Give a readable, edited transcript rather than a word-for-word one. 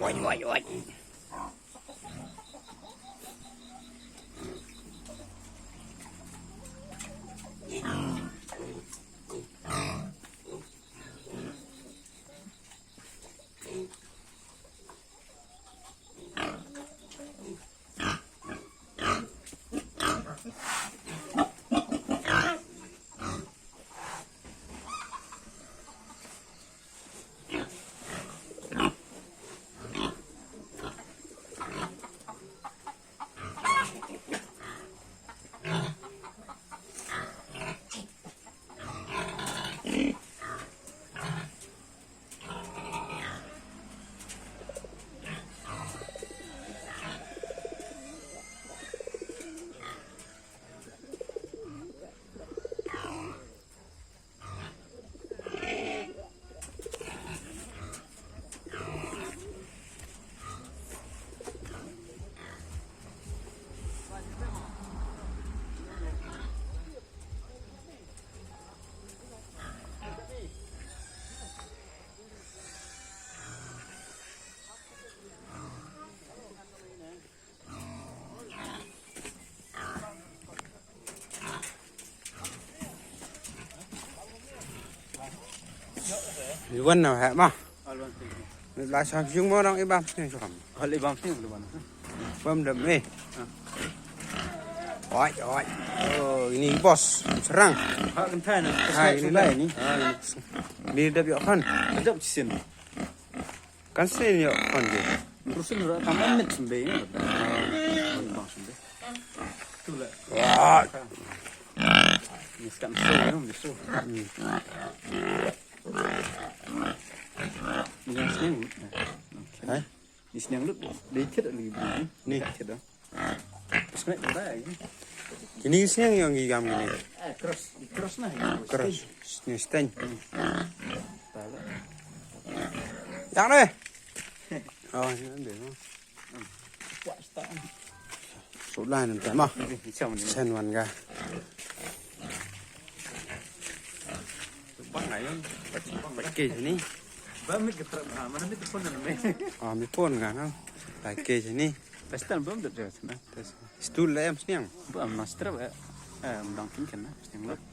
Oi, oi, oi. Iwan nào hả ba? Lại sao chúng mơ đang ibam này cho hầm. Ibam sih belum. Bam đầm đi. Oi oi. Ini bos serang. Hak kentan. Hai ini lah ini. Di dap yuk kan. Jap sin. Kan sini yuk kan je. Terus ni kamu mit sembe ini. Ibam sembe. Tu lah. Wah. Ni sekarang so, ni so. Ni sini. Hả? Ni sini yang lu di thiết lagi ni. Ni. Thiết dah. Sebenarnya dah ini. Ini siang yang gigam gini. Cross nah. Keras. Ini stand. Yang deh. Oh, ini deh. Số lại làm sao mà? Sen hoàn cả. Bác này bác kê thế ní. Belum kita mana ni telefon nama. Mi phone cả không? Lại kê thế ní. Pasal belum ada sana. Stool là em siang. Belum master, mendang tinggi kan, siang lah.